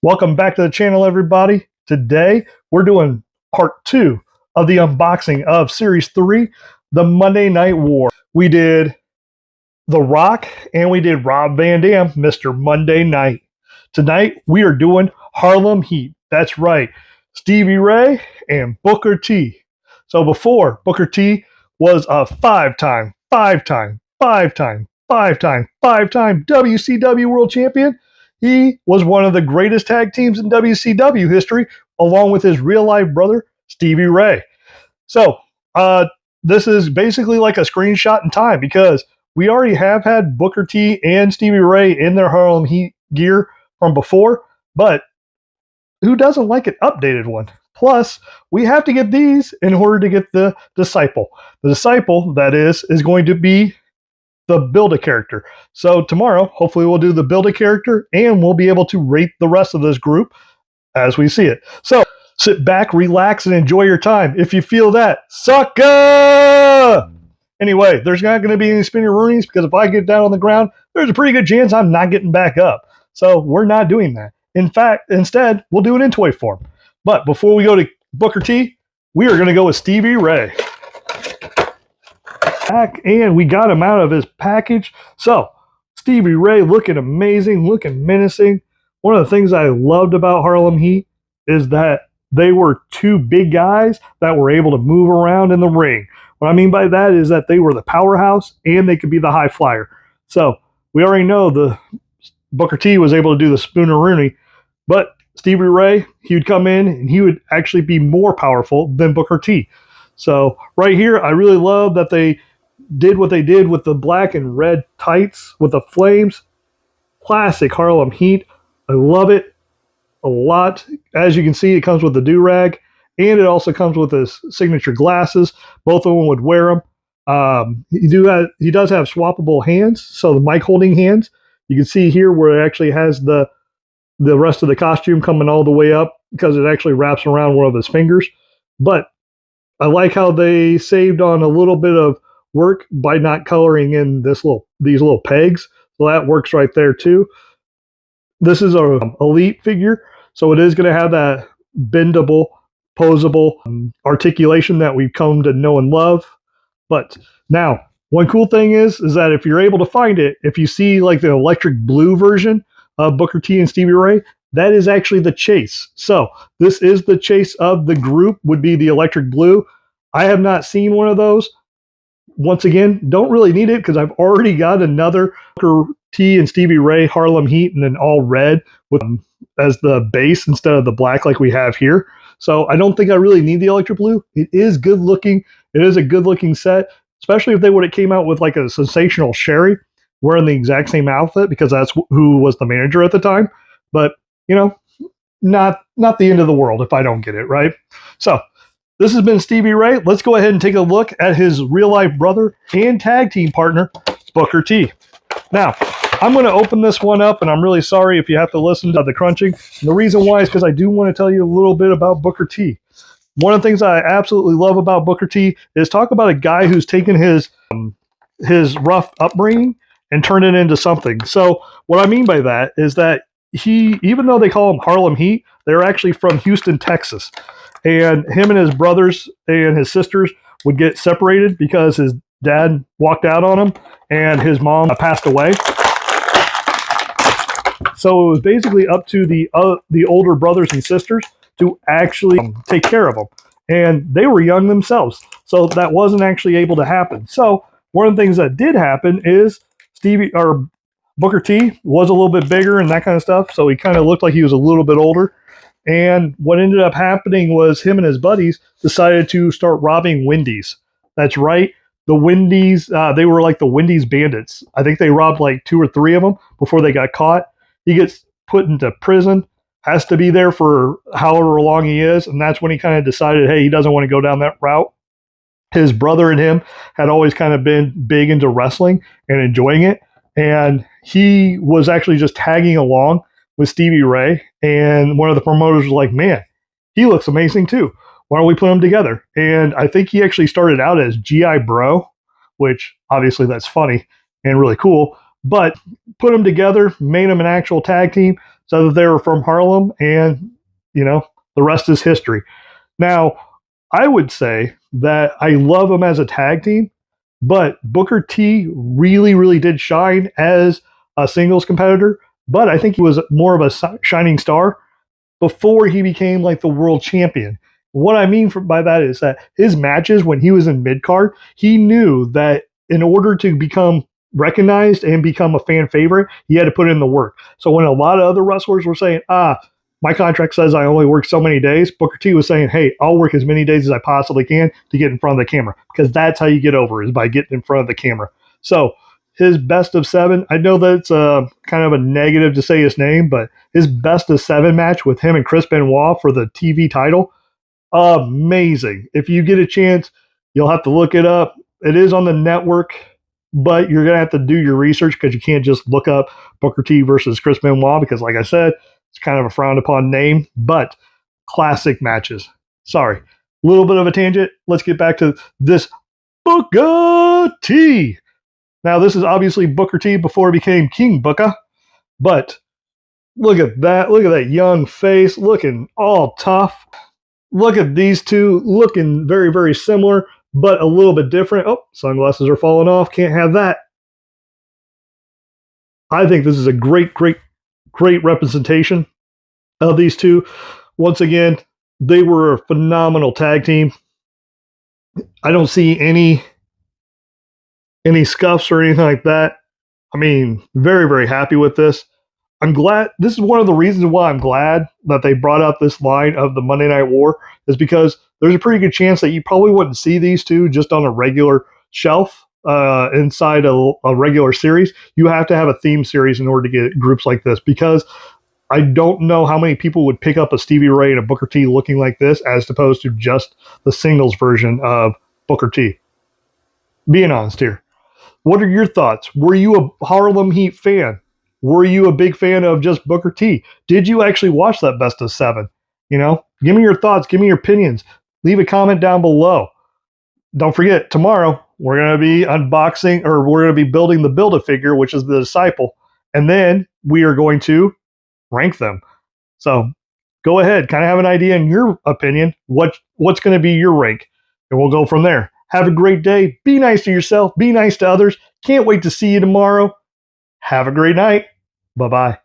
Welcome back to the channel, everybody. Today, we're doing part 2 of the unboxing of Series 3, the Monday Night War. We did The Rock and we did Rob Van Dam, Mr. Monday Night. Tonight, we are doing Harlem Heat. That's right, Stevie Ray and Booker T. So before, Booker T was a five-time WCW World Champion. He was one of the greatest tag teams in WCW history, along with his real life brother, Stevie Ray. So, this is basically like a screenshot in time because we already have had Booker T and Stevie Ray in their Harlem Heat gear from before, but who doesn't like an updated one? Plus, we have to get these in order to get the Disciple. The Disciple, that is going to be the Build-A-Character. So tomorrow, hopefully we'll do the Build-A-Character and we'll be able to rate the rest of this group as we see it. So sit back, relax, and enjoy your time. If you feel that, sucker! Anyway, there's not going to be any spinny-roonies because if I get down on the ground, there's a pretty good chance I'm not getting back up. So we're not doing that. In fact, instead, we'll do it in toy form. But before we go to Booker T, we are going to go with Stevie Ray. And we got him out of his package. So, Stevie Ray looking amazing, looking menacing. One of the things I loved about Harlem Heat is that they were two big guys that were able to move around in the ring. What I mean by that is that they were the powerhouse and they could be the high flyer. So, we already know the Booker T was able to do the Spooner-Rooney, but Stevie Ray, he would come in and he would actually be more powerful than Booker T. So, right here, I really love that they did what they did with the black and red tights with the flames. Classic Harlem Heat. I love it a lot. As you can see, it comes with the do-rag, and it also comes with his signature glasses. Both of them would wear them. He does have swappable hands, so the mic holding hands. You can see here where it actually has the rest of the costume coming all the way up because it actually wraps around one of his fingers. But I like how they saved on a little bit of work by not coloring in these little pegs. So that works right there too. This is a elite figure, so it is going to have that bendable, posable articulation that we've come to know and love. But now, one cool thing is that if you're able to find it, if you see like the electric blue version of Booker T and Stevie Ray, that is actually the chase. So this is the chase of the group, would be the electric blue. I have not seen one of those. Once again, don't really need it because I've already got another Booker T and Stevie Ray Harlem Heat in an all red with as the base instead of the black like we have here. So I don't think I really need the electric blue. It is good looking. It is a good looking set, especially if they would have came out with like a sensational Sherry wearing the exact same outfit because that's who was the manager at the time. But, you know, not the end of the world if I don't get it, right? So this has been Stevie Ray. Let's go ahead and take a look at his real-life brother and tag team partner, Booker T. Now, I'm going to open this one up, and I'm really sorry if you have to listen to the crunching. And the reason why is because I do want to tell you a little bit about Booker T. One of the things I absolutely love about Booker T is talk about a guy who's taken his rough upbringing and turned it into something. So what I mean by that is that even though they call him Harlem Heat, they're actually from Houston, Texas. And him and his brothers and his sisters would get separated because his dad walked out on him and his mom passed away. So it was basically up to the older brothers and sisters to actually take care of them. And they were young themselves, so that wasn't actually able to happen. So one of the things that did happen is Booker T was a little bit bigger and that kind of stuff, so he kind of looked like he was a little bit older. And what ended up happening was him and his buddies decided to start robbing Wendy's. That's right. The Wendy's, they were like the Wendy's bandits. I think they robbed like 2 or 3 of them before they got caught. He gets put into prison, has to be there for however long he is. And that's when he kind of decided, hey, he doesn't want to go down that route. His brother and him had always kind of been big into wrestling and enjoying it. And he was actually just tagging along with Stevie Ray, and one of the promoters was like, man, he looks amazing too. Why don't we put them together? And I think he actually started out as G.I. Bro, which obviously that's funny and really cool, but put them together, made them an actual tag team. said that they were from Harlem, and the rest is history. Now, I would say that I love them as a tag team, but Booker T really, really did shine as a singles competitor. But I think he was more of a shining star before he became like the world champion. What I mean by that is that his matches when he was in mid card, he knew that in order to become recognized and become a fan favorite, he had to put in the work. So when a lot of other wrestlers were saying, my contract says I only work so many days, Booker T was saying, hey, I'll work as many days as I possibly can to get in front of the camera, because that's how you get over, is by getting in front of the camera. So his best of 7, I know that it's kind of a negative to say his name, but his best of 7 match with him and Chris Benoit for the TV title, amazing. If you get a chance, you'll have to look it up. It is on the network, but you're going to have to do your research, because you can't just look up Booker T versus Chris Benoit, because like I said, it's kind of a frowned upon name, but classic matches. Sorry, a little bit of a tangent. Let's get back to this Booker T. Now, this is obviously Booker T before he became King Booker, but look at that. Look at that young face, looking all tough. Look at these two looking very, very similar, but a little bit different. Oh, sunglasses are falling off. Can't have that. I think this is a great, great, great representation of these two. Once again, they were a phenomenal tag team. I don't see any scuffs or anything like that. I mean, very, very happy with this. I'm glad. This is one of the reasons why I'm glad that they brought out this line of the Monday Night War, is because there's a pretty good chance that you probably wouldn't see these two just on a regular shelf inside a regular series. You have to have a theme series in order to get groups like this, because I don't know how many people would pick up a Stevie Ray and a Booker T looking like this as opposed to just the singles version of Booker T. Being honest here. What are your thoughts? Were you a Harlem Heat fan? Were you a big fan of just Booker T? Did you actually watch that best of 7? Give me your thoughts. Give me your opinions. Leave a comment down below. Don't forget, tomorrow we're going to be unboxing, or we're going to be building the Build-A-Figure, which is the Disciple. And then we are going to rank them. So go ahead, kind of have an idea in your opinion what's going to be your rank, and we'll go from there. Have a great day. Be nice to yourself. Be nice to others. Can't wait to see you tomorrow. Have a great night. Bye-bye.